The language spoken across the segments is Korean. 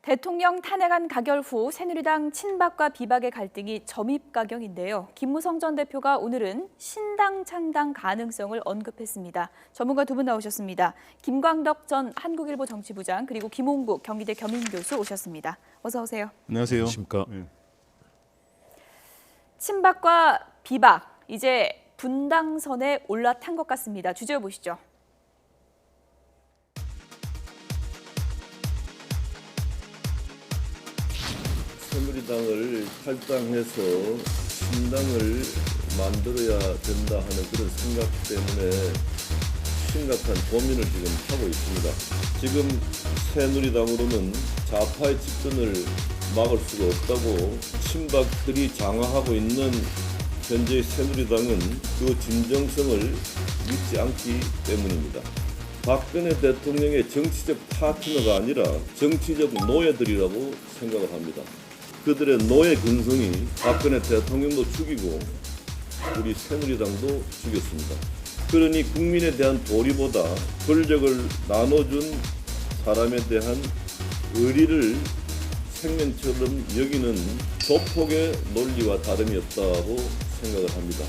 대통령 탄핵안 가결 후 새누리당 친박과 비박의 갈등이 점입가경인데요. 김무성 전 대표가 오늘은 신당 창당 가능성을 언급했습니다. 전문가 두 분 나오셨습니다. 김광덕 전 한국일보 정치부장 그리고 김홍국 경희대 겸임교수 오셨습니다. 어서 오세요. 안녕하세요. 안녕하십니까. 친박과 비박 이제 분당선에 올라탄 것 같습니다. 주제어 보시죠. 새누리당을 탈당해서 신당을 만들어야 된다 하는 그런 생각 때문에 심각한 고민을 지금 하고 있습니다. 지금 새누리당으로는 좌파의 집권을 막을 수가 없다고 친박들이 장악하고 있는 현재의 새누리당은 그 진정성을 믿지 않기 때문입니다. 박근혜 대통령의 정치적 파트너가 아니라 정치적 노예들이라고 생각을 합니다. 그들의 노예 근성이 박근혜 대통령도 죽이고 우리 새누리당도 죽였습니다. 그러니 국민에 대한 도리보다 권력을 나눠준 사람에 대한 의리를 생명처럼 여기는 조폭의 논리와 다름이 없다고 생각을 합니다.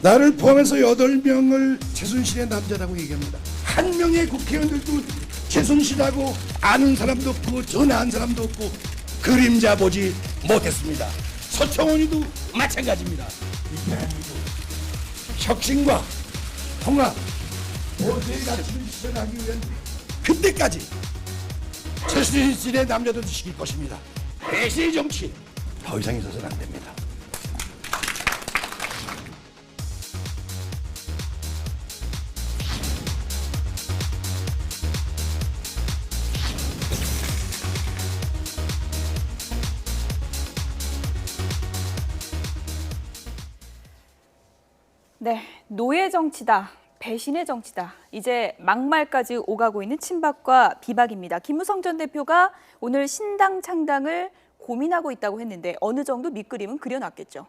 나를 포함해서 8명을 최순실의 남자라고 얘기합니다. 한 명의 국회의원들도 최순실하고 아는 사람도 없고 전화 한 사람도 없고 그림자 보지 못했습니다. 서청원이도 마찬가지입니다. 이 대한민국 혁신과 통합 모두의 가치를 실현하기 위한 그때까지 최순실의 남자도 지킬 것입니다. 배신의 정치 더 이상 있어서는 안 됩니다. 네, 노예 정치다, 배신의 정치다. 이제 막말까지 오가고 있는 친박과 비박입니다. 김무성 전 대표가 오늘 신당 창당을 고민하고 있다고 했는데 어느 정도 밑그림은 그려놨겠죠?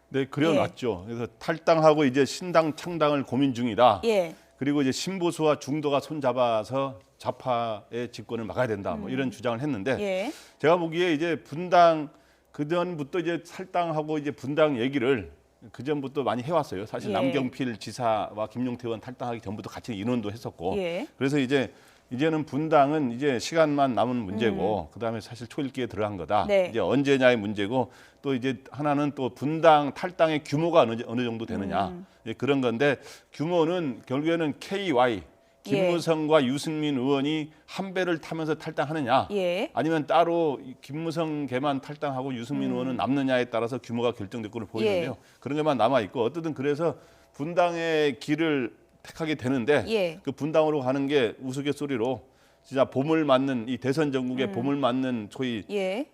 네, 그려놨죠. 그래서 탈당하고 이제 신당 창당을 고민 중이다. 예. 그리고 이제 신보수와 중도가 손잡아서 좌파의 집권을 막아야 된다. 뭐 이런 주장을 했는데 예. 제가 보기에 이제 분당 그전부터 이제 탈당하고 이제 분당 얘기를 그전부터 많이 해왔어요. 사실 예. 남경필 지사와 김용태 의원 탈당하기 전부터 같이 인원도 했었고. 예. 그래서 이제는 분당은 이제 시간만 남은 문제고 그다음에 사실 초읽기에 들어간 거다. 네. 이제 언제냐의 문제고 또 이제 하나는 또 분당 탈당의 규모가 어느 정도 되느냐. 예, 그런 건데 규모는 결국에는 KY 김무성과 유승민 의원이 한 배를 타면서 탈당하느냐 예. 아니면 따로 김무성 개만 탈당하고 유승민 의원은 남느냐에 따라서 규모가 결정될 걸로 보이는데요. 예. 그런 것만 남아있고 어쨌든 그래서 분당의 길을 택하게 되는데 예. 그 분당으로 가는 게 우스갯소리로 진짜 봄을 맞는 이 대선 전국에 봄을 맞는 소위 예.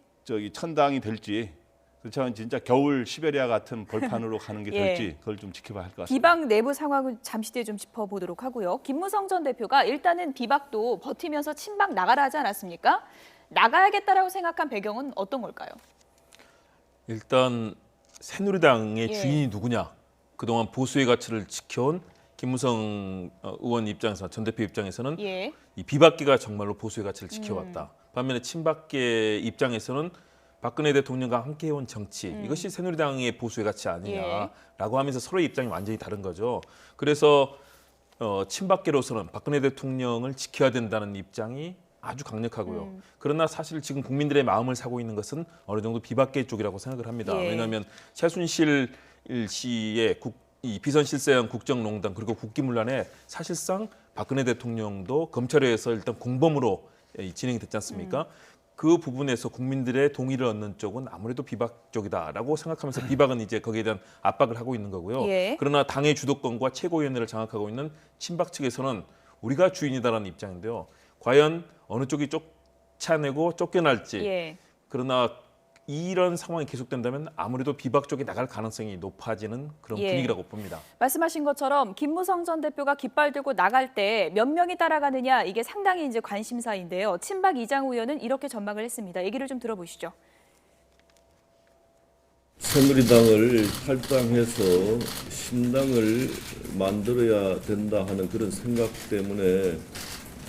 천당이 될지 그렇지만 진짜 겨울 시베리아 같은 벌판으로 가는 게 예. 될지 그걸 좀 지켜봐야 할 것 같습니다. 비박 내부 상황을 잠시 뒤에 좀 짚어보도록 하고요. 김무성 전 대표가 일단은 비박도 버티면서 친박 나가라 하지 않았습니까? 나가야겠다라고 생각한 배경은 어떤 걸까요? 일단 새누리당의 예. 주인이 누구냐. 그동안 보수의 가치를 지켜온 김무성 의원 입장에서 전 대표 입장에서는 예. 이 비박계가 정말로 보수의 가치를 지켜왔다. 반면에 친박계 입장에서는 박근혜 대통령과 함께해온 정치 이것이 새누리당의 보수의 가치 아니냐라고 하면서 서로의 입장이 완전히 다른 거죠. 그래서 친박계로서는 박근혜 대통령을 지켜야 된다는 입장이 아주 강력하고요. 그러나 사실 지금 국민들의 마음을 사고 있는 것은 어느 정도 비박계 쪽이라고 생각을 합니다. 예. 왜냐하면 최순실 씨의 이 비선실세한 국정농단 그리고 국기문란에 사실상 박근혜 대통령도 검찰에 의해서 일단 공범으로 진행이 됐지 않습니까? 그 부분에서 국민들의 동의를 얻는 쪽은 아무래도 비박 쪽이다라고 생각하면서 비박은 이제 거기에 대한 압박을 하고 있는 거고요. 예. 그러나 당의 주도권과 최고위원회를 장악하고 있는 친박 측에서는 우리가 주인이다라는 입장인데요. 과연 어느 쪽이 쫓아내고 쫓겨날지. 예. 그러나 이런 상황이 계속된다면 아무래도 비박 쪽에 나갈 가능성이 높아지는 그런 예. 분위기라고 봅니다. 말씀하신 것처럼 김무성 전 대표가 깃발 들고 나갈 때 몇 명이 따라가느냐 이게 상당히 이제 관심사인데요. 친박 이장우 의원은 이렇게 전망을 했습니다. 얘기를 좀 들어보시죠. 새누리당을 탈당해서 신당을 만들어야 된다 하는 그런 생각 때문에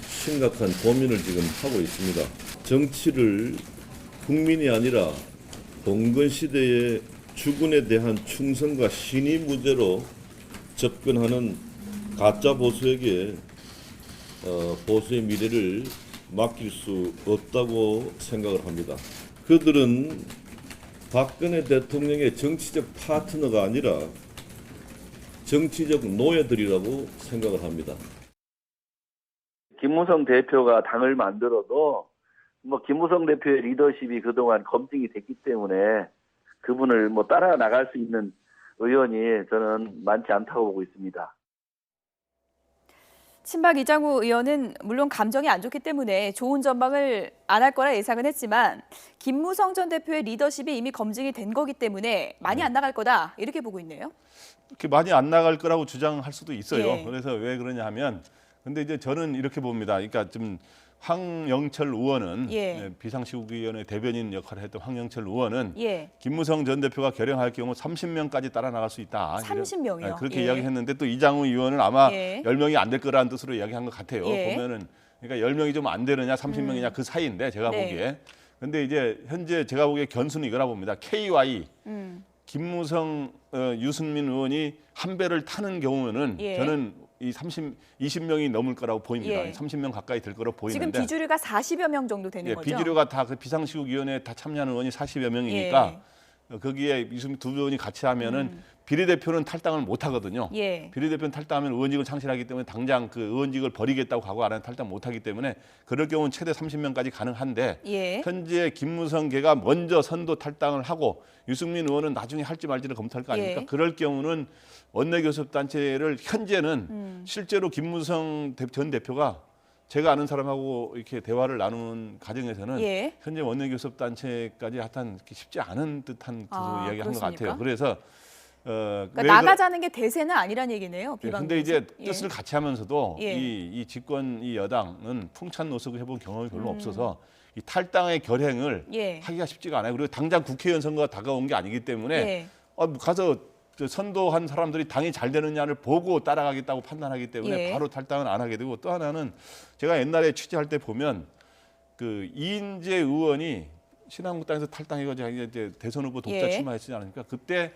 심각한 고민을 지금 하고 있습니다. 정치를 국민이 아니라 봉건 시대의 주군에 대한 충성과 신의 무죄로 접근하는 가짜 보수에게 보수의 미래를 맡길 수 없다고 생각을 합니다. 그들은 박근혜 대통령의 정치적 파트너가 아니라 정치적 노예들이라고 생각을 합니다. 김무성 대표가 당을 만들어도 김무성 대표의 리더십이 그동안 검증이 됐기 때문에 그분을 따라 나갈 수 있는 의원이 저는 많지 않다고 보고 있습니다. 친박 이장우 의원은 물론 감정이 안 좋기 때문에 좋은 전망을 안 할 거라 예상은 했지만 김무성 전 대표의 리더십이 이미 검증이 된 거기 때문에 많이 안 나갈 거다 이렇게 보고 있네요. 이렇게 많이 안 나갈 거라고 주장할 수도 있어요. 예. 그래서 왜 그러냐 하면 근데 이제 저는 이렇게 봅니다. 그러니까 좀 황영철 의원은 예. 비상시국위원회 대변인 역할을 했던 황영철 의원은 예. 김무성 전 대표가 결행할 경우 30명까지 따라 나갈 수 있다. 30명이요? 그렇게 예. 이야기했는데 또 이장우 의원은 아마 예. 10명이 안 될 거라는 뜻으로 이야기한 것 같아요. 예. 보면은 그러니까 10명이 좀 안 되느냐 30명이냐 그 사이인데 제가 네. 보기에. 근데 이제 현재 제가 보기에 견수는 이거라 봅니다. KY 김무성 유승민 의원이 한 배를 타는 경우는 예. 저는 이 20명이 넘을 거라고 보입니다. 예. 30명 가까이 될 거라고 지금 보이는데 비주류가 40여 명 정도 되는 예, 거죠? 비주류가 다 그 비상시국위원회에 다 참여하는 의원이 40여 명이니까 거기에 유승민 두 의원이 같이 하면은 비례대표는 탈당을 못 하거든요. 예. 비례대표는 탈당하면 의원직을 상실하기 때문에 당장 그 의원직을 버리겠다고 하고 안 하면 탈당 못 하기 때문에 그럴 경우는 최대 30명까지 가능한데 예. 현재 김무성계가 먼저 선도 탈당을 하고 유승민 의원은 나중에 할지 말지를 검토할 거 아닙니까? 예. 그럴 경우는 원내교섭단체를 현재는 실제로 김무성 전 대표가 제가 아는 사람하고 이렇게 대화를 나누는 과정에서는 예. 현재 원내교섭단체까지 하여튼 쉽지 않은 듯한 뜻으로 이야기한 것 그렇습니까? 같아요. 그래서 그러니까 나가자는 게 대세는 아니란 얘기네요. 비방. 근데 이제 뜻을 같이 하면서도 예. 이 집권 이 여당은 풍찬 노숙을 해본 경험이 별로 없어서 이 탈당의 결행을 예. 하기가 쉽지가 않아요. 그리고 당장 국회의원 선거가 다가온 게 아니기 때문에 예. 가서 선도한 사람들이 당이 잘 되느냐를 보고 따라가겠다고 판단하기 때문에 예. 바로 탈당은 안 하게 되고 또 하나는 제가 옛날에 취재할 때 보면 그 이인재 의원이 신한국당에서 탈당해가지고 이제 대선 후보 독자 예. 출마했지 않습니까? 그때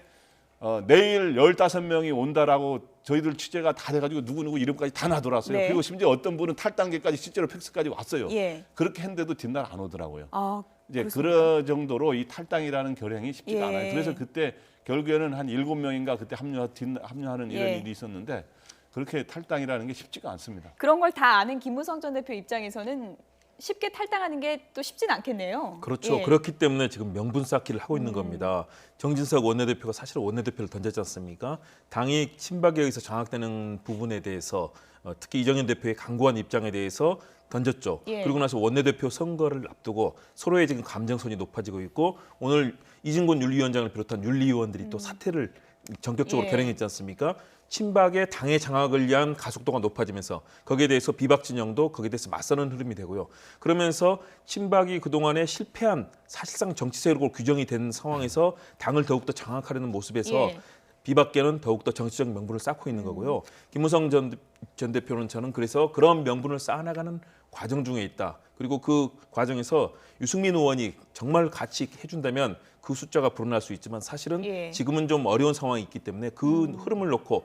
내일 15명이 온다라고 저희들 취재가 다 돼가지고 누구누구 이름까지 다 놔둬놨어요. 네. 그리고 심지어 어떤 분은 탈당계까지 실제로 팩스까지 왔어요. 예. 그렇게 했는데도 뒷날 안 오더라고요. 아, 이제 그렇습니까? 그런 정도로 이 탈당이라는 결행이 쉽지가 예. 않아요. 그래서 그때 결국에는 한 7명인가 그때 합류하는 이런 예. 일이 있었는데 그렇게 탈당이라는 게 쉽지가 않습니다. 그런 걸 다 아는 김무성 전 대표 입장에서는 쉽게 탈당하는 게 또 쉽진 않겠네요. 그렇죠. 예. 그렇기 때문에 지금 명분 쌓기를 하고 있는 겁니다. 정진석 원내대표가 사실 원내대표를 던졌지 않습니까? 당이 친박에 의해서 장악되는 부분에 대해서 특히 이정현 대표의 강고한 입장에 대해서 던졌죠. 예. 그리고 나서 원내대표 선거를 앞두고 서로의 지금 감정선이 높아지고 있고 오늘 이진곤 윤리위원장을 비롯한 윤리위원들이 또 사퇴를 전격적으로 예. 결행했지 않습니까? 친박의 당의 장악을 위한 가속도가 높아지면서 거기에 대해서 비박 진영도 거기에 대해서 맞서는 흐름이 되고요. 그러면서 친박이 그동안에 실패한 사실상 정치 세력으로 규정이 된 상황에서 당을 더욱더 장악하려는 모습에서 예. 비박계는 더욱더 정치적 명분을 쌓고 있는 거고요. 김무성 전 대표는 저는 그래서 그런 명분을 쌓아나가는 과정 중에 있다. 그리고 그 과정에서 유승민 의원이 정말 같이 해준다면 그 숫자가 불어날 수 있지만 사실은 예. 지금은 좀 어려운 상황이 있기 때문에 그 흐름을 놓고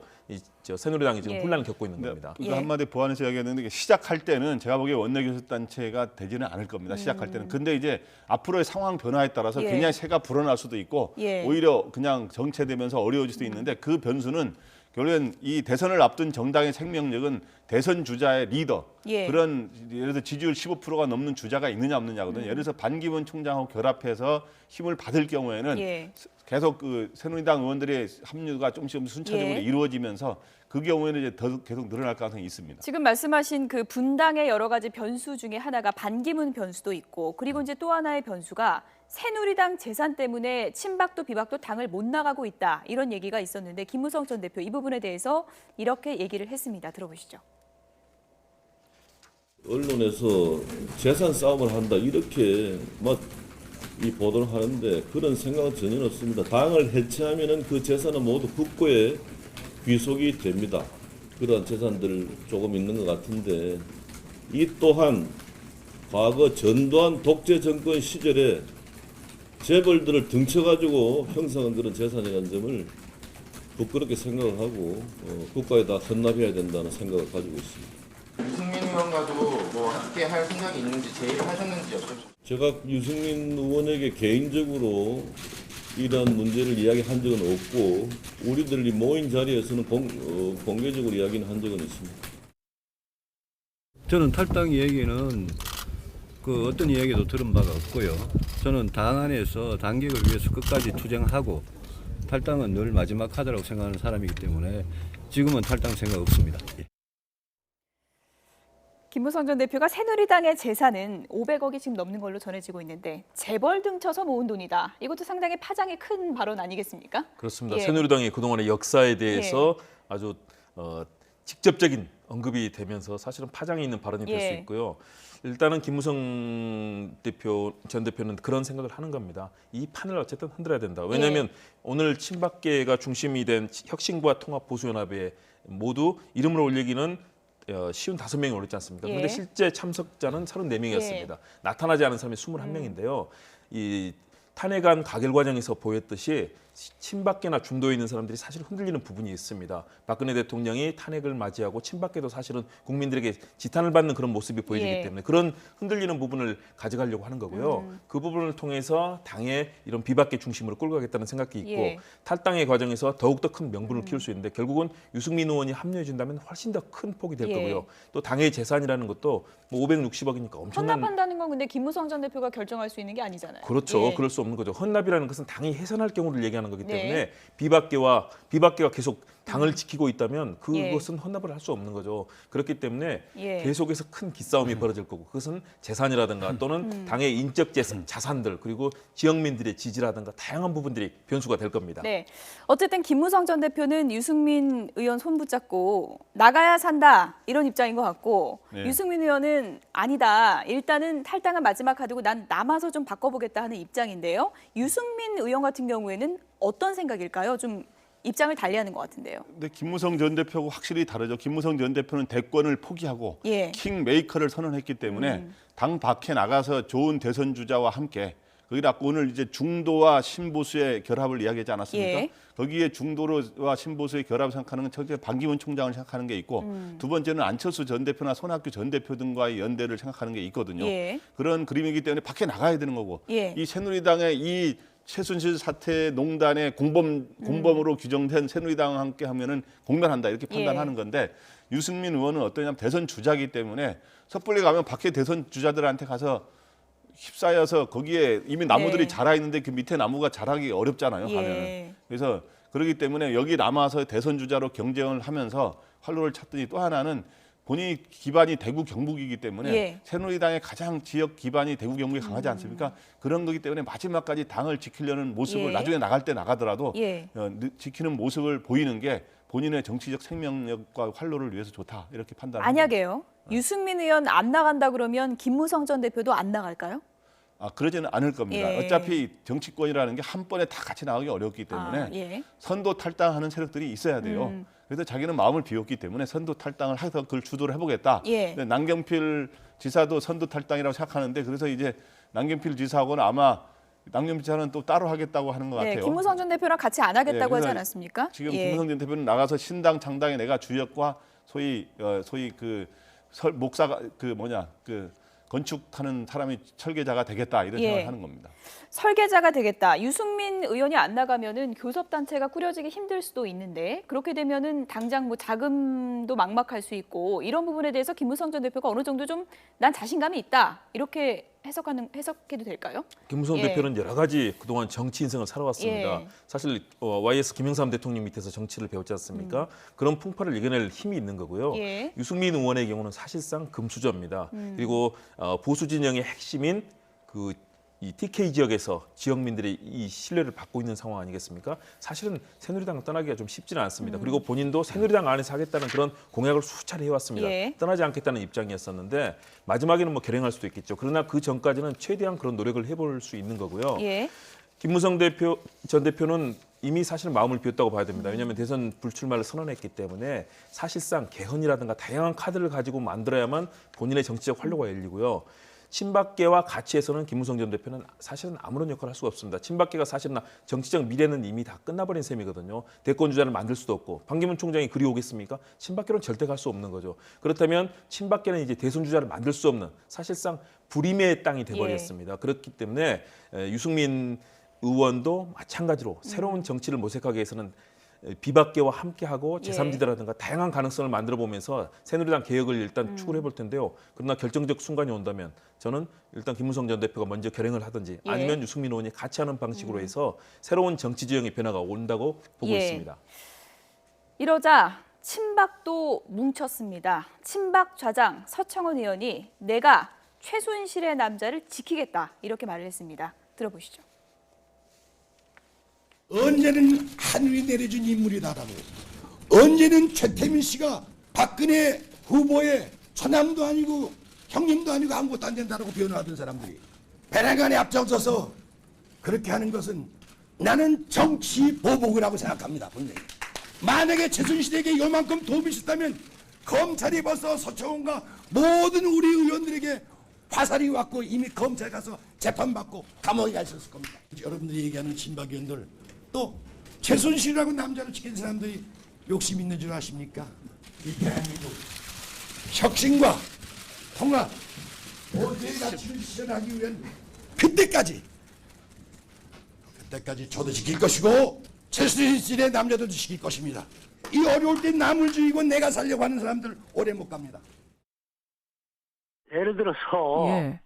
새누리당이 지금 예. 혼란을 겪고 있는 근데 겁니다. 이거 예. 한마디 보완해서 이야기했는데 시작할 때는 제가 보기에 원내교섭단체가 되지는 않을 겁니다. 시작할 때는. 근데 이제 앞으로의 상황 변화에 따라서 예. 굉장히 새가 불어날 수도 있고 예. 오히려 그냥 정체되면서 어려워질 수도 있는데 그 변수는 결국엔 이 대선을 앞둔 정당의 생명력은 대선 주자의 리더 예. 그런 예를 들어 지지율 15%가 넘는 주자가 있느냐 없느냐거든요. 예를 들어서 반기문 총장하고 결합해서 힘을 받을 경우에는 예. 계속 그 새누리당 의원들의 합류가 조금씩 순차적으로 예. 이루어지면서 그 경우에는 이제 더 계속 늘어날 가능성이 있습니다. 지금 말씀하신 그 분당의 여러 가지 변수 중에 하나가 반기문 변수도 있고 그리고 이제 또 하나의 변수가 새누리당 재산 때문에 친박도 비박도 당을 못 나가고 있다 이런 얘기가 있었는데 김무성 전 대표 이 부분에 대해서 이렇게 얘기를 했습니다. 들어보시죠. 언론에서 재산 싸움을 한다 이렇게 막 이 보도를 하는데 그런 생각은 전혀 없습니다. 당을 해체하면은 그 재산은 모두 국고에 귀속이 됩니다. 그런 재산들 조금 있는 것 같은데 이 또한 과거 전두환 독재 정권 시절에 재벌들을 등쳐가지고 형성한 그런 재산이라는 점을 부끄럽게 생각하고 국가에다 헌납해야 된다는 생각을 가지고 있습니다. 유승민 의원과도 뭐 함께 할 생각이 있는지 제의하셨는지 여쭤보세요. 제가 유승민 의원에게 개인적으로 이런 문제를 이야기한 적은 없고 우리들이 모인 자리에서는 공개적으로 이야기는 한 적은 있습니다. 저는 탈당 얘기는 그 어떤 이야기도 들은 바가 없고요. 저는 당 안에서 당격을 위해서 끝까지 투쟁하고 탈당은 늘 마지막 카드라고 생각하는 사람이기 때문에 지금은 탈당 생각 없습니다. 김무성 전 대표가 새누리당의 재산은 500억이 지금 넘는 걸로 전해지고 있는데 재벌 등쳐서 모은 돈이다. 이것도 상당히 파장이 큰 발언 아니겠습니까? 그렇습니다. 예. 새누리당의 그동안의 역사에 대해서 아주 직접적인 언급이 되면서 사실은 파장이 있는 발언이 될 수 예. 있고요. 일단은 김무성 전 대표는 그런 생각을 하는 겁니다. 이 판을 어쨌든 흔들어야 된다. 왜냐하면 오늘 친박계가 중심이 된 혁신과 통합보수연합에 모두 이름을 올리기는 55명이 올렸지 않습니까? 그런데 예. 실제 참석자는 34명이었습니다. 예. 나타나지 않은 사람이 21명인데요. 이 탄핵안 가결 과정에서 보였듯이 친박계나 중도에 있는 사람들이 사실 흔들리는 부분이 있습니다. 박근혜 대통령이 탄핵을 맞이하고 친박계도 사실은 국민들에게 지탄을 받는 그런 모습이 보여지기 예. 때문에 그런 흔들리는 부분을 가져가려고 하는 거고요. 그 부분을 통해서 당의 이런 비박계 중심으로 끌고 가겠다는 생각이 있고 예. 탈당의 과정에서 더욱더 큰 명분을 키울 수 있는데 결국은 유승민 의원이 합류해 준다면 훨씬 더 큰 폭이 될 예. 거고요. 또 당의 재산이라는 것도 뭐 560억이니까 엄청난 헌납한다는 건 근데 김무성 전 대표가 결정할 수 있는 게 아니잖아요. 그렇죠. 예. 그럴 수 없는 거죠. 헌납이라는 것은 당이 해산할 경우를 얘기하는 거기 때문에 네. 비박계가 계속 당을 지키고 있다면 그것은 헌납을 할 수 없는 거죠. 그렇기 때문에 예. 계속해서 큰 기싸움이 벌어질 거고 그것은 재산이라든가 또는 당의 인적 재산, 자산들 그리고 지역민들의 지지라든가 다양한 부분들이 변수가 될 겁니다. 네. 어쨌든 김무성 전 대표는 유승민 의원 손 붙잡고 나가야 산다 이런 입장인 것 같고 네. 유승민 의원은 아니다. 일단은 탈당은 마지막 카드고 난 남아서 좀 바꿔보겠다 하는 입장인데요. 유승민 의원 같은 경우에는 어떤 생각일까요? 좀 입장을 달리하는 것 같은데요. 근데 김무성 전 대표하고 확실히 다르죠. 김무성 전 대표는 대권을 포기하고 예. 킹메이커를 선언했기 때문에 당 밖에 나가서 좋은 대선 주자와 함께 거기다 오늘 이제 중도와 신보수의 결합을 이야기하지 않았습니까? 예. 거기에 중도와 신보수의 결합을 생각하는 건 첫째 반기문 총장을 생각하는 게 있고 두 번째는 안철수 전 대표나 손학규 전 대표 등과의 연대를 생각하는 게 있거든요. 예. 그런 그림이기 때문에 밖에 나가야 되는 거고 예. 이 새누리당의 이 최순실 사태 농단의 공범으로 규정된 새누리당과 함께 하면은 공멸한다 이렇게 판단하는 건데 유승민 의원은 어떠냐면 대선 주자이기 때문에 섣불리 가면 밖에 대선 주자들한테 가서 휩싸여서 거기에 이미 나무들이 네. 자라 있는데 그 밑에 나무가 자라기 어렵잖아요. 예. 가면은. 그래서 그렇기 때문에 여기 남아서 대선 주자로 경쟁을 하면서 활로를 찾더니 또 하나는 본인이 기반이 대구 경북이기 때문에 예. 새누리당의 가장 지역 기반이 대구 경북이 강하지 않습니까? 그런 거기 때문에 마지막까지 당을 지키려는 모습을 예. 나중에 나갈 때 나가더라도 예. 지키는 모습을 보이는 게 본인의 정치적 생명력과 활로를 위해서 좋다 이렇게 판단합니다. 만약에요. 유승민 의원 안 나간다 그러면 김무성 전 대표도 안 나갈까요? 그러지는 않을 겁니다. 예. 어차피 정치권이라는 게 한 번에 다 같이 나가기 어렵기 때문에 예. 선도 탈당하는 세력들이 있어야 돼요. 그래서 자기는 마음을 비웠기 때문에 선도 탈당을 해서 그걸 주도를 해보겠다. 예. 근데 남경필 지사도 선도 탈당이라고 생각하는데 그래서 이제 남경필 지사하고는 아마 남경필 지사는 또 따로 하겠다고 하는 것 네, 같아요. 김무성 전 대표랑 같이 안 하겠다고 예, 하지 그래서 않았습니까? 지금 예. 김무성 전 대표는 나가서 신당 창당에 내가 주역과 소위 그 목사가 그 건축하는 사람이 설계자가 되겠다 이런 예. 생각을 하는 겁니다. 설계자가 되겠다. 유승민 의원이 안 나가면은 교섭단체가 꾸려지기 힘들 수도 있는데 그렇게 되면은 당장 뭐 자금도 막막할 수 있고 이런 부분에 대해서 김무성 전 대표가 어느 정도 좀 난 자신감이 있다 이렇게 해석해도 될까요? 김무성 예. 대표는 여러 가지 그동안 정치 인생을 살아왔습니다. 예. 사실 YS 김영삼 대통령 밑에서 정치를 배웠지 않습니까? 그런 풍파를 이겨낼 힘이 있는 거고요. 예. 유승민 의원의 경우는 사실상 금수저입니다. 그리고 보수 진영의 핵심인 그 이 TK 지역에서 지역민들의 이 신뢰를 받고 있는 상황 아니겠습니까? 사실은 새누리당을 떠나기가 좀 쉽지는 않습니다. 그리고 본인도 새누리당 안에서 하겠다는 그런 공약을 수차례 해왔습니다. 예. 떠나지 않겠다는 입장이었었는데 마지막에는 뭐 결행할 수도 있겠죠. 그러나 그 전까지는 최대한 그런 노력을 해볼 수 있는 거고요. 예. 김무성 전 대표는 이미 사실 마음을 비웠다고 봐야 됩니다. 왜냐하면 대선 불출마를 선언했기 때문에 사실상 개헌이라든가 다양한 카드를 가지고 만들어야만 본인의 정치적 활로가 열리고요. 친박계와 같이 해서는 김무성 전 대표는 사실은 아무런 역할을 할 수가 없습니다. 친박계가 사실은 정치적 미래는 이미 다 끝나버린 셈이거든요. 대권 주자를 만들 수도 없고 반기문 총장이 그리 오겠습니까? 친박계로는 절대 갈 수 없는 거죠. 그렇다면 친박계는 이제 대선 주자를 만들 수 없는 사실상 불임의 땅이 돼버렸습니다. 그렇기 때문에 유승민 의원도 마찬가지로 새로운 정치를 모색하기 위해서는 비박계와 함께하고 제3지대라든가 다양한 가능성을 만들어보면서 새누리당 개혁을 일단 추구를 해볼 텐데요. 그러나 결정적 순간이 온다면 저는 일단 김무성 전 대표가 먼저 결행을 하든지 아니면 유승민 의원이 같이 하는 방식으로 해서 새로운 정치 지형의 변화가 온다고 보고 있습니다. 이러자 친박도 뭉쳤습니다. 친박 좌장 서청원 의원이 내가 최순실의 남자를 지키겠다 이렇게 말을 했습니다. 들어보시죠. 언제는 하늘이 내려준 인물이다라고, 언제는 최태민 씨가 박근혜 후보의 처남도 아니고 형님도 아니고 아무것도 안 된다라고 변호하던 사람들이 배란간에 앞장서서 그렇게 하는 것은 나는 정치 보복이라고 생각합니다. 분명히. 만약에 최순실에게 요만큼 도움이 있었다면 검찰이 벌써 서청원과 모든 우리 의원들에게 화살이 왔고 이미 검찰 가서 재판받고 감옥에 가 있었을 겁니다. 여러분들이 얘기하는 친박 의원들, 또 최순실이라고 남자를 지킨 사람들이 욕심 있는 줄 아십니까? 이 대한민국 혁신과 통합 모두의 가치를 실현하기 위한 그때까지 저도 지킬 것이고 최순실의 남자도 지킬 것입니다. 이 어려울 때 남을 죽이고 내가 살려고 하는 사람들 오래 못 갑니다. 예를 들어서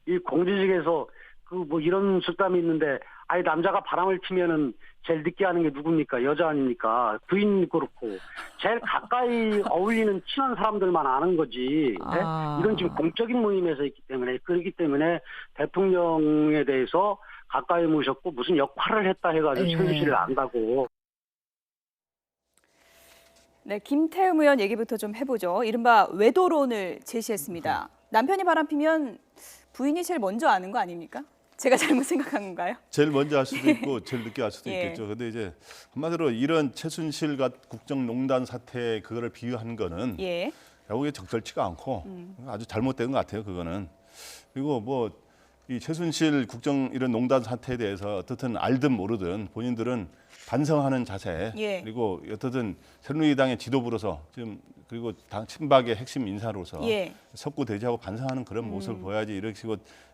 이 공직에서 그 뭐 이런 속담이 있는데, 아니 남자가 바람을 피면은 제일 늦게 하는 게 누굽니까? 여자 아닙니까? 부인 그렇고 제일 가까이 어울리는 친한 사람들만 아는 거지. 네? 이건 지금 공적인 모임에서 있기 때문에, 그렇기 때문에 대통령에 대해서 가까이 모셨고 무슨 역할을 했다 해가지고 최순실을 안다고. 네, 김태흠 의원 얘기부터 좀 해보죠. 이른바 외도론을 제시했습니다. 남편이 바람피면 부인이 제일 먼저 아는 거 아닙니까? 제가 잘못 생각한 건가요? 제일 먼저 할 수도 있고 제일 늦게 할 수도 예. 있겠죠. 근데 이제 한마디로 이런 최순실 국정농단 사태 그거를 비유한 거는 예. 여기에 적절치가 않고 아주 잘못된 것 같아요. 그거는. 그리고 뭐 이 최순실 이런 농단 사태에 대해서 어떻든 알든 모르든 본인들은 반성하는 자세, 예. 그리고 어떻든 새누리당의 지도부로서 지금 그리고 당 친박의 핵심 인사로서 예. 석구대지하고 반성하는 그런 모습을 보여야지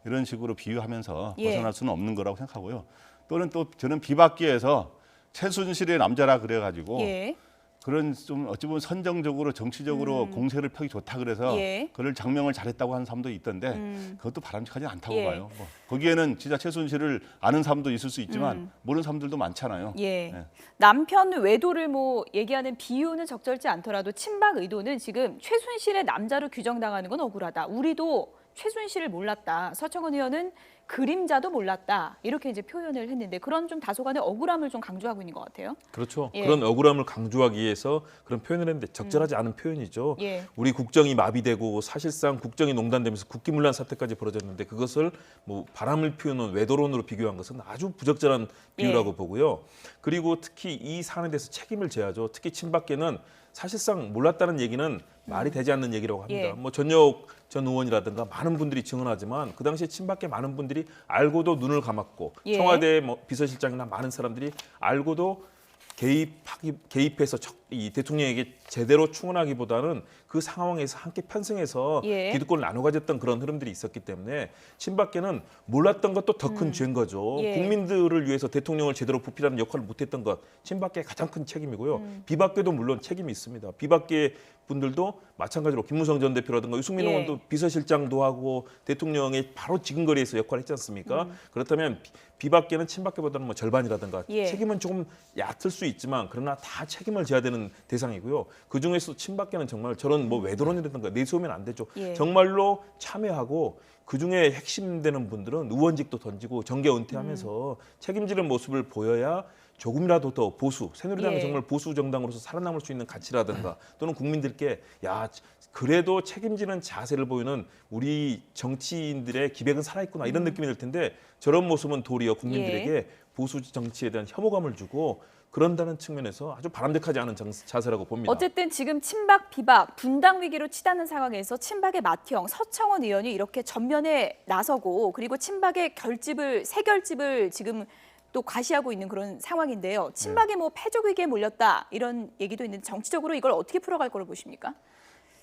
이런 식으로 비유하면서 예. 벗어날 수는 없는 거라고 생각하고요. 또는 또 저는 비박계에서 최순실의 남자라 그래가지고 예. 그런 좀 어찌 보면 선정적으로 정치적으로 공세를 펴기 좋다 그래서 예. 그를 장명을 잘했다고 하는 사람도 있던데 그것도 바람직하지 않다고 예. 봐요. 뭐 거기에는 진짜 최순실을 아는 사람도 있을 수 있지만 모르는 사람들도 많잖아요. 예. 네. 남편 외도를 뭐 얘기하는 비유는 적절치 않더라도 친박 의도는 지금 최순실의 남자로 규정당하는 건 억울하다. 우리도 최순실을 몰랐다. 서청원 의원은 그림자도 몰랐다. 이렇게 이제 표현을 했는데 그런 좀 다소간의 억울함을 좀 강조하고 있는 것 같아요. 그렇죠. 예. 그런 억울함을 강조하기 위해서 그런 표현을 했는데 적절하지 않은 표현이죠. 예. 우리 국정이 마비되고 사실상 국정이 농단되면서 국기문란 사태까지 벌어졌는데 그것을 뭐 바람을 피우는 외도론으로 비교한 것은 아주 부적절한 비유라고 예. 보고요. 그리고 특히 이 사안에 대해서 책임을 져야죠. 특히 친박계는 사실상 몰랐다는 얘기는 말이 되지 않는 얘기라고 합니다. 예. 뭐 전역 전 의원이라든가 많은 분들이 증언하지만 그 당시에 친박계 많은 분들이 알고도 눈을 감았고 예. 청와대 뭐 비서실장이나 많은 사람들이 알고도 개입해서 이 대통령에게 제대로 충원하기보다는 그 상황에서 함께 편승해서 예. 기득권을 나눠 가졌던 그런 흐름들이 있었기 때문에 친박계는 몰랐던 것도 더 큰 죄인 거죠. 예. 국민들을 위해서 대통령을 제대로 부필하는 역할을 못했던 것, 친박계의 가장 큰 책임이고요. 비박계도 물론 책임이 있습니다. 비박계 분들도 마찬가지로 김무성 전 대표라든가 유승민 예. 의원도 비서실장도 하고 대통령의 바로 지근거리에서 역할을 했지 않습니까? 그렇다면 비박계는 친박계보다는 뭐 절반이라든가 예. 책임은 조금 얕을 수 있지만 그러나 다 책임을 져야 되는 되는 대상이고요. 그 중에서 친박계는 정말 저런 뭐 외도론이라든가 내세우면 안 되죠. 예. 정말로 참여하고 그 중에 핵심되는 분들은 의원직도 던지고 정계 은퇴하면서 책임지는 모습을 보여야 조금이라도 더 보수, 새누리당이 예. 정말 보수 정당으로서 살아남을 수 있는 가치라든가 또는 국민들께 야 그래도 책임지는 자세를 보이는 우리 정치인들의 기백은 살아있구나 이런 느낌이 들 텐데 저런 모습은 도리어 국민들에게 보수 정치에 대한 혐오감을 주고 그런다는 측면에서 아주 바람직하지 않은 자세라고 봅니다. 어쨌든 지금 친박, 비박, 분당 위기로 치닫는 상황에서 친박의 맏형 서청원 의원이 이렇게 전면에 나서고 그리고 친박의 새 결집을 지금 또 과시하고 있는 그런 상황인데요. 친박이 뭐 패족 위기에 몰렸다 이런 얘기도 있는데 정치적으로 이걸 어떻게 풀어갈 거로 보십니까?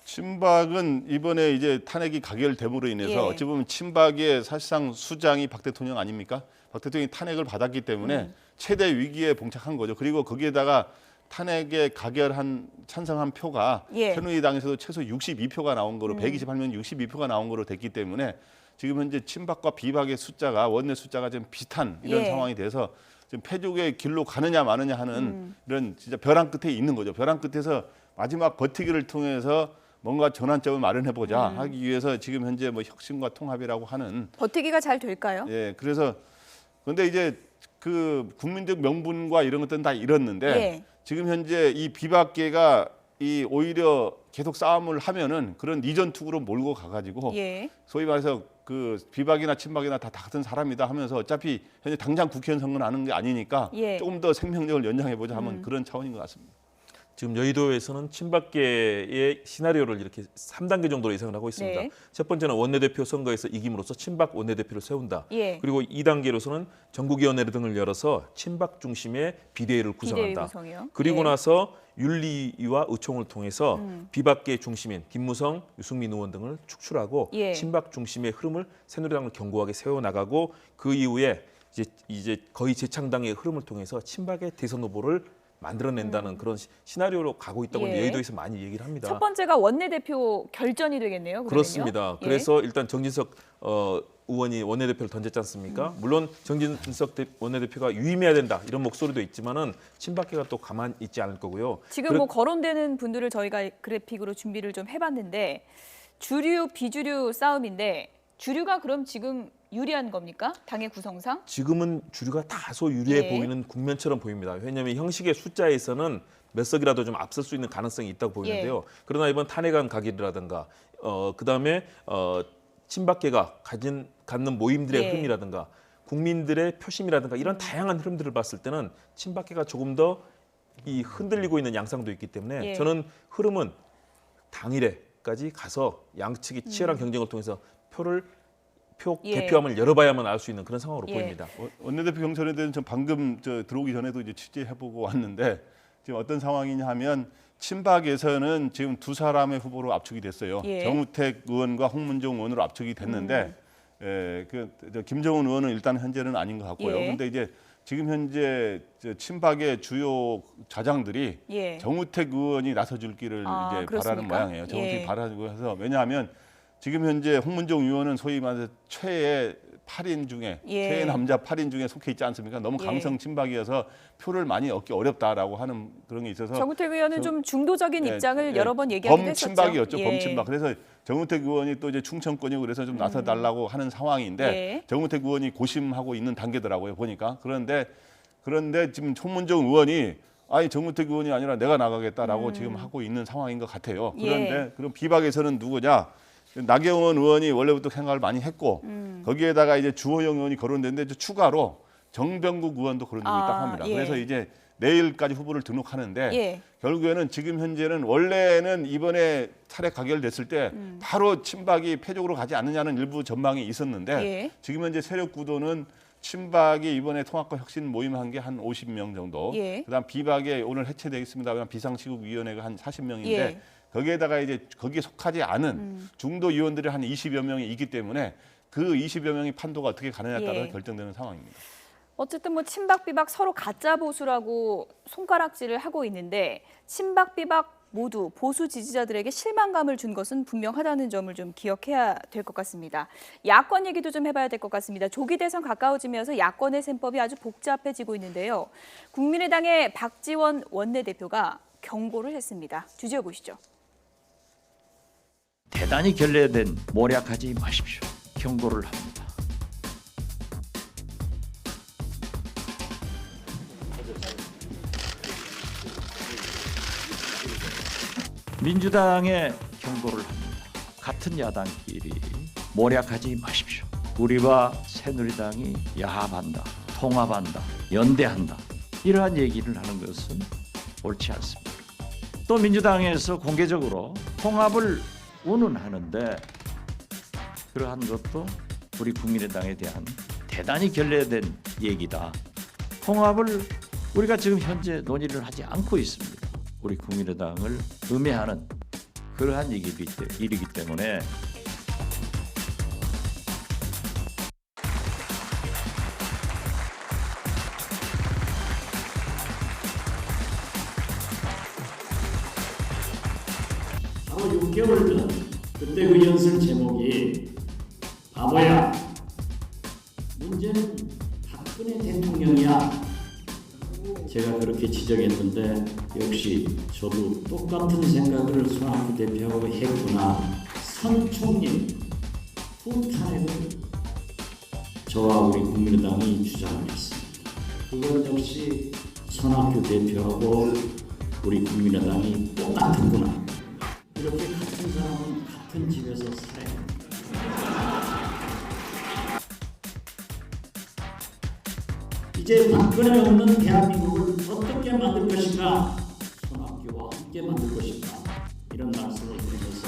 친박은 이번에 이제 탄핵이 가결됨으로 인해서 예. 어찌 보면 친박의 사실상 수장이 박 대통령 아닙니까? 박 대통령이 탄핵을 받았기 때문에 최대 위기에 봉착한 거죠. 그리고 거기에다가 탄핵에 가결한 찬성한 표가 예. 새누리당에서도 최소 62표가 나온 거로 128명 62표가 나온 거로 됐기 때문에 지금 현재 친박과 비박의 숫자가 원내 숫자가 좀 비슷한 이런 예. 상황이 돼서 지금 패족의 길로 가느냐 마느냐 하는 이런 진짜 벼랑 끝에 있는 거죠. 벼랑 끝에서 마지막 버티기를 통해서 뭔가 전환점을 마련해 보자 하기 위해서 지금 현재 뭐 혁신과 통합이라고 하는 버티기가 잘 될까요? 예 그래서 근데 이제 그 국민적 명분과 이런 것들은 다 잃었는데 예. 지금 현재 이 비박계가 이 오히려 계속 싸움을 하면은 그런 이전 투구로 몰고 가가지고 예. 소위 말해서 그 비박이나 친박이나 다 같은 사람이다 하면서 어차피 현재 당장 국회의원 선거 나는 게 아니니까 예. 조금 더 생명력을 연장해 보자 하면 그런 차원인 것 같습니다. 지금 여의도에서는 친박계의 시나리오를 이렇게 3단계 정도로 예상을 하고 있습니다. 네. 첫 번째는 원내대표 선거에서 이김으로써 친박 원내대표를 세운다. 예. 그리고 2단계로서는 전국위원회 등을 열어서 친박 중심의 비대위를 비대위 구성한다. 구성이요. 그리고 예. 나서 윤리위와 의총을 통해서 비박계 중심인 김무성, 유승민 의원 등을 축출하고 예. 친박 중심의 흐름을 새누리당을 견고하게 세워나가고 그 이후에 이제 거의 재창당의 흐름을 통해서 친박의 대선 후보를 만들어낸다는 그런 시나리오로 가고 있다고 예. 여의도에서 많이 얘기를 합니다. 첫 번째가 원내대표 결전이 되겠네요. 그러면요. 그렇습니다. 예. 그래서 일단 정진석 의원이 원내대표를 던졌지 않습니까? 물론 정진석 원내대표가 유임해야 된다 이런 목소리도 있지만은 친박계가 또 가만 있지 않을 거고요. 지금 뭐 거론되는 분들을 저희가 그래픽으로 준비를 좀 해봤는데 주류 비주류 싸움인데 주류가 그럼 지금 유리한 겁니까? 당의 구성상? 지금은 주류가 다소 유리해 예. 보이는 국면처럼 보입니다. 왜냐하면 형식의 숫자에서는 몇 석이라도 좀 앞설 수 있는 가능성이 있다고 보이는데요. 예. 그러나 이번 탄핵안 가결이라든가 그다음에 친박계가 갖는 모임들의 예. 흐름이라든가 국민들의 표심이라든가 이런 다양한 흐름들을 봤을 때는 친박계가 조금 더 이 흔들리고 있는 양상도 있기 때문에 예. 저는 흐름은 당일에까지 가서 양측이 치열한 경쟁을 통해서 표 예. 개표함을 열어봐야만 알 수 있는 그런 상황으로 예. 보입니다. 원내대표 경선에 대해서는 전 방금 들어오기 전에도 이제 취재해보고 왔는데 지금 어떤 상황이냐 하면 친박에서는 지금 두 사람의 후보로 압축이 됐어요. 예. 정우택 의원과 홍문종 의원으로 압축이 됐는데 김정은 의원은 일단 현재는 아닌 것 같고요. 예. 그런데 이제 지금 현재 친박의 주요 좌장들이 예. 정우택 의원이 나서줄 길을 이제 그렇습니까? 바라는 모양이에요. 정우택이 예. 바라고 해서 왜냐하면 지금 현재 홍문종 의원은 소위 말해서 최애 8인 중에 예. 최애 남자 8인 중에 속해 있지 않습니까? 너무 예. 강성 친박이어서 표를 많이 얻기 어렵다라고 하는 그런 게 있어서 정우택 의원은 좀 중도적인 예, 입장을 예, 여러 번 얘기하기도 범친박이었죠. 했었죠. 범친박. 그래서 정우택 의원이 또 이제 충청권이고 그래서 좀 나서달라고 하는 상황인데 예. 정우택 의원이 고심하고 있는 단계더라고요. 보니까. 그런데 지금 홍문종 의원이 아니 정우택 의원이 아니라 내가 나가겠다라고 지금 하고 있는 상황인 것 같아요. 그런데 예. 그럼 비박에서는 누구냐? 나경원 의원이 원래부터 생각을 많이 했고 거기에다가 이제 주호영 의원이 거론됐는데 이제 추가로 정병국 의원도 거론되고 있다고 합니다. 예. 그래서 이제 내일까지 후보를 등록하는데 예. 결국에는 지금 현재는 원래는 이번에 탄핵 가결됐을 때 바로 친박이 패족으로 가지 않느냐는 일부 전망이 있었는데 예. 지금 현재 세력 구도는 친박이 이번에 통합과 혁신 모임한 게 한 50명 정도. 예. 그다음 비박에 오늘 해체되겠습니다만 비상시국위원회가 한 40명인데 예. 거기에다가 이제 거기에 속하지 않은 중도 의원들이 한 20여 명이 있기 때문에 그 20여 명이 판도가 어떻게 가느냐에 따라 예. 결정되는 상황입니다. 어쨌든 뭐 친박 비박 서로 가짜 보수라고 손가락질을 하고 있는데 친박 비박 모두 보수 지지자들에게 실망감을 준 것은 분명하다는 점을 좀 기억해야 될 것 같습니다. 야권 얘기도 좀 해봐야 될 것 같습니다. 조기 대선 가까워지면서 야권의 셈법이 아주 복잡해지고 있는데요. 국민의당의 박지원 원내대표가 경고를 했습니다. 주제어 보시죠. 대단히 결례된 모략하지 마십시오. 경고를 합니다. 민주당에 경고를 합니다. 같은 야당끼리 모략하지 마십시오. 우리와 새누리당이 야합한다, 통합한다, 연대한다 이러한 얘기를 하는 것은 옳지 않습니다. 또 민주당에서 공개적으로 통합을 운운하는데 그러한 것도 우리 국민의당에 대한 대단히 결례된 얘기다. 통합을 우리가 지금 현재 논의를 하지 않고 있습니다. 우리 국민의당을 음해하는 그러한 일이기 때문에 바로 6개월 전 그때 그 연설 제목이 바보야 문제는 박근혜 대통령이야. 제가 그렇게 지적했는데 역시 저도 똑같은 생각을 손학규 대표하고 했구나. 선 총리 후탄핵을 저와 우리 국민의당이 주장했습니다. 그건 역시 손학규 대표하고 우리 국민의당이 똑같은구나. 이렇게 같은 사람은 같은 집에서 살아야 합니다. 이제 박근혜 없는 대한민국을 어떻게 만들 것인가, 손학규와 함께 만들 것인가, 이런 말씀을 드리면서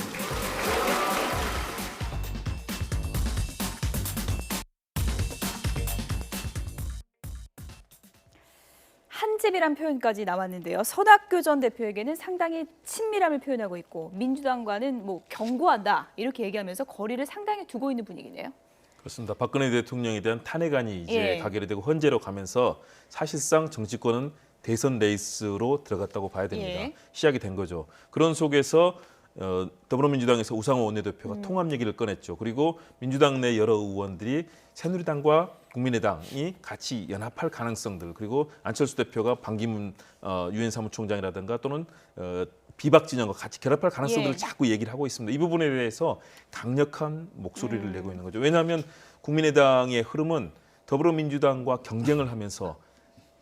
한 집이란 표현까지 나왔는데요. 손학규 전 대표에게는 상당히 친밀함을 표현하고 있고 민주당과는 뭐 경고한다 이렇게 얘기하면서 거리를 상당히 두고 있는 분위기네요. 그렇습니다. 박근혜 대통령에 대한 탄핵안이 이제 예. 가결이 되고 헌재로 가면서 사실상 정치권은 대선 레이스로 들어갔다고 봐야 됩니다. 예. 시작이 된 거죠. 그런 속에서 더불어민주당에서 우상호 원내대표가 통합 얘기를 꺼냈죠. 그리고 민주당 내 여러 의원들이 새누리당과 국민의당이 같이 연합할 가능성들, 그리고 안철수 대표가 반기문 유엔 사무총장이라든가 또는 비박 진영과 같이 결합할 가능성들을 예. 자꾸 얘기를 하고 있습니다. 이 부분에 대해서 강력한 목소리를 내고 있는 거죠. 왜냐하면 국민의당의 흐름은 더불어민주당과 경쟁을 하면서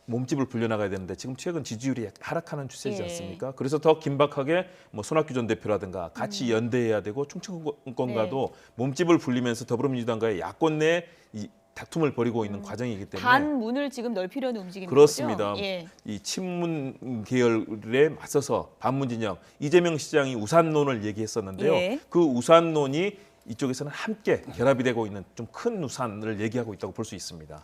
몸집을 불려나가야 되는데 지금 최근 지지율이 하락하는 추세이지 예. 않습니까? 그래서 더 긴박하게 뭐 손학규 전 대표라든가 같이 연대해야 되고 충청권과도 몸집을 불리면서 더불어민주당과의 야권 내 이 다툼을 벌이고 있는 과정이기 때문에 반문을 지금 넓히려는 움직임인 그렇습니다. 거죠? 예. 이 친문 계열에 맞서서 반문 진영 이재명 시장이 우산론을 얘기했었는데요. 예. 그 우산론이 이쪽에서는 함께 결합이 되고 있는 좀 큰 우산을 얘기하고 있다고 볼 수 있습니다.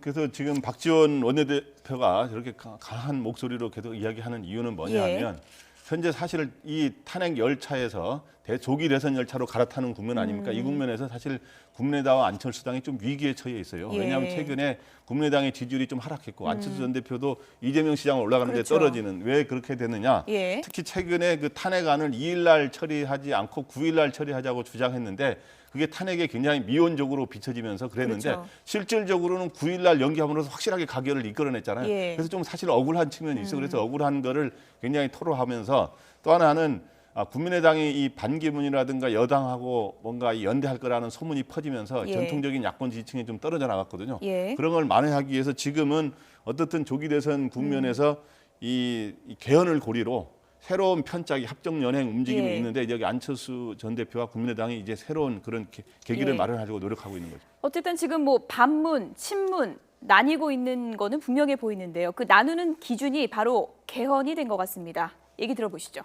그래서 지금 박지원 원내대표가 저렇게 강한 목소리로 계속 이야기하는 이유는 뭐냐면 현재 사실 이 탄핵 열차에서 조기 대선 열차로 갈아타는 국면 아닙니까? 이 국면에서 사실 국민의당과 안철수당이 좀 위기에 처해 있어요. 예. 왜냐하면 최근에 국민의당의 지지율이 좀 하락했고 안철수 전 대표도 이재명 시장을 올라가는데 그렇죠. 떨어지는 왜 그렇게 됐느냐? 예. 특히 최근에 그 탄핵안을 2일날 처리하지 않고 9일날 처리하자고 주장했는데 그게 탄핵에 굉장히 미온적으로 비춰지면서 그랬는데 그렇죠. 실질적으로는 9일날 연기함으로써 확실하게 가결을 이끌어냈잖아요. 예. 그래서 좀 사실 억울한 측면이 있어. 그래서 억울한 거를 굉장히 토로하면서 또 하나는 국민의당이 이 반기문이라든가 여당하고 뭔가 연대할 거라는 소문이 퍼지면서 예. 전통적인 야권 지지층이 좀 떨어져 나갔거든요. 예. 그런 걸 만회하기 위해서 지금은 어떻든 조기 대선 국면에서 이 개헌을 고리로 새로운 편짝이 합정 연행 움직임이 예. 있는데 여기 안철수 전 대표와 국민의당이 이제 새로운 그런 계기를 예. 마련하려고 노력하고 있는 거죠. 어쨌든 지금 뭐 반문, 친문 나뉘고 있는 거는 분명해 보이는데요. 그 나누는 기준이 바로 개헌이 된 것 같습니다. 얘기 들어보시죠.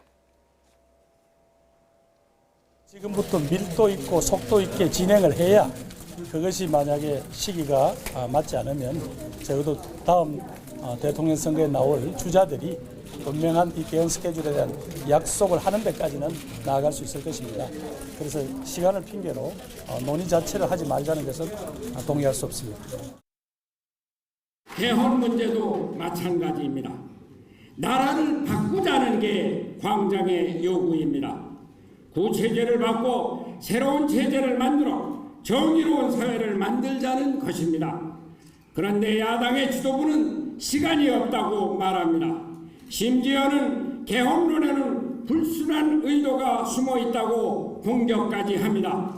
지금부터 밀도 있고 속도 있게 진행을 해야 그것이 만약에 시기가 맞지 않으면 적어도 다음 대통령 선거에 나올 주자들이 분명한 이 개헌 스케줄에 대한 약속을 하는 데까지는 나아갈 수 있을 것입니다. 그래서 시간을 핑계로 논의 자체를 하지 말자는 것은 동의할 수 없습니다. 개헌 문제도 마찬가지입니다. 나라를 바꾸자는 게 광장의 요구입니다. 구체제를 바꿔 새로운 체제를 만들어 정의로운 사회를 만들자는 것입니다. 그런데 야당의 지도부는 시간이 없다고 말합니다. 심지어는 개헌론에는 불순한 의도가 숨어 있다고 공격까지 합니다.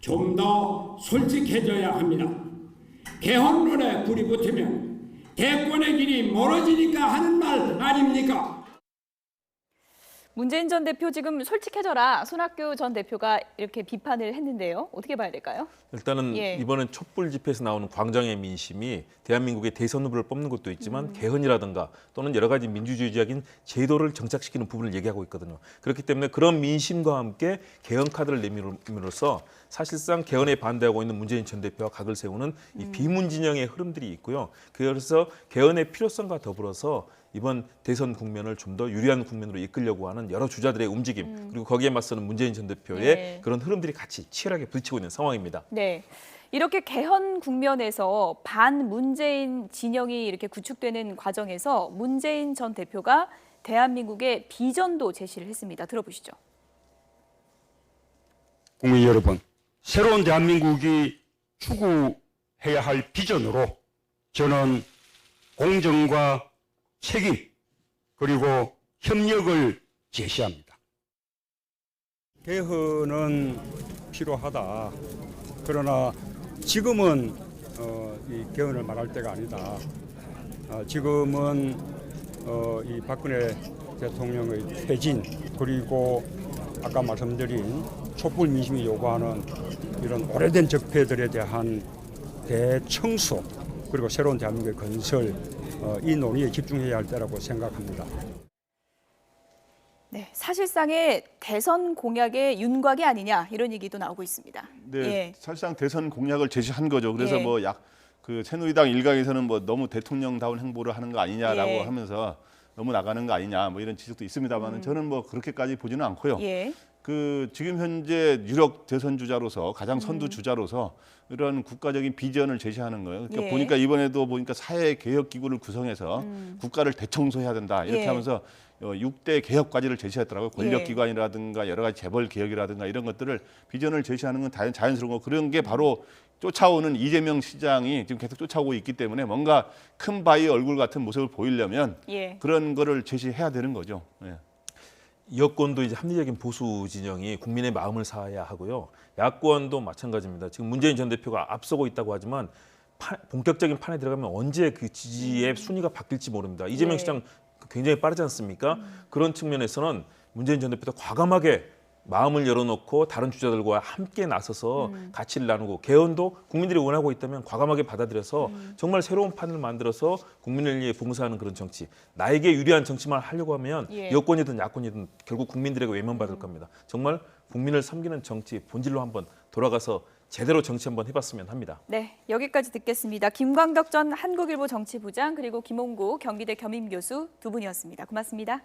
좀 더 솔직해져야 합니다. 개헌론에 불이 붙으면 대권의 길이 멀어지니까 하는 말 아닙니까? 문재인 전 대표 지금 솔직해져라 손학규 전 대표가 이렇게 비판을 했는데요. 어떻게 봐야 될까요? 일단은 예. 이번엔 촛불 집회에서 나오는 광장의 민심이 대한민국의 대선 후보를 뽑는 것도 있지만 개헌이라든가 또는 여러 가지 민주주의적인 제도를 정착시키는 부분을 얘기하고 있거든요. 그렇기 때문에 그런 민심과 함께 개헌 카드를 내밀음으로써 사실상 개헌에 반대하고 있는 문재인 전 대표와 각을 세우는 이 비문 진영의 흐름들이 있고요. 그래서 개헌의 필요성과 더불어서 이번 대선 국면을 좀 더 유리한 국면으로 이끌려고 하는 여러 주자들의 움직임 그리고 거기에 맞서는 문재인 전 대표의 네. 그런 흐름들이 같이 치열하게 부딪히고 있는 상황입니다. 네. 이렇게 개헌 국면에서 반 문재인 진영이 이렇게 구축되는 과정에서 문재인 전 대표가 대한민국의 비전도 제시를 했습니다. 들어보시죠. 국민 여러분, 새로운 대한민국이 추구해야 할 비전으로 저는 공정과 책임 그리고 협력을 제시합니다. 개헌은 필요하다. 그러나 지금은 이 개헌을 말할 때가 아니다. 지금은 이 박근혜 대통령의 퇴진 그리고 아까 말씀드린 촛불 민심이 요구하는 이런 오래된 적폐들에 대한 대청소 그리고 새로운 대한민국의 건설 이 논의에 집중해야 할 때라고 생각합니다. 네, 사실상의 대선 공약의 윤곽이 아니냐 이런 얘기도 나오고 있습니다. 네, 예. 사실상 대선 공약을 제시한 거죠. 그래서 예. 뭐 그 새누리당 일각에서는 뭐 너무 대통령다운 행보를 하는 거 아니냐라고 예. 하면서 너무 나가는 거 아니냐 뭐 이런 지적도 있습니다만 저는 뭐 그렇게까지 보지는 않고요. 예. 그 지금 현재 유력 대선 주자로서 가장 선두 주자로서 이런 국가적인 비전을 제시하는 거예요. 그러니까 예. 보니까 이번에도 보니까 사회 개혁 기구를 구성해서 국가를 대청소해야 된다 이렇게 예. 하면서 6대 개혁 과제를 제시했더라고요. 권력 예. 기관이라든가 여러 가지 재벌 개혁이라든가 이런 것들을 비전을 제시하는 건 자연스러운 거 그런 게 바로 쫓아오는 이재명 시장이 지금 계속 쫓아오고 있기 때문에 뭔가 큰 바위 얼굴 같은 모습을 보이려면 예. 그런 거를 제시해야 되는 거죠. 예. 여권도 이제 합리적인 보수 진영이 국민의 마음을 사야 하고요. 야권도 마찬가지입니다. 지금 문재인 전 대표가 앞서고 있다고 하지만 본격적인 판에 들어가면 언제 그 지지의 순위가 바뀔지 모릅니다. 이재명 예. 시장 굉장히 빠르지 않습니까? 그런 측면에서는 문재인 전 대표도 과감하게 마음을 열어놓고 다른 주자들과 함께 나서서 가치를 나누고 개헌도 국민들이 원하고 있다면 과감하게 받아들여서 정말 새로운 판을 만들어서 국민을 위해 봉사하는 그런 정치. 나에게 유리한 정치만 하려고 하면 예. 여권이든 야권이든 결국 국민들에게 외면받을 겁니다. 정말 국민을 섬기는 정치 본질로 한번 돌아가서 제대로 정치 한번 해봤으면 합니다. 네, 여기까지 듣겠습니다. 김광덕 전 한국일보 정치부장 그리고 김홍구 경기대 겸임교수 두 분이었습니다. 고맙습니다.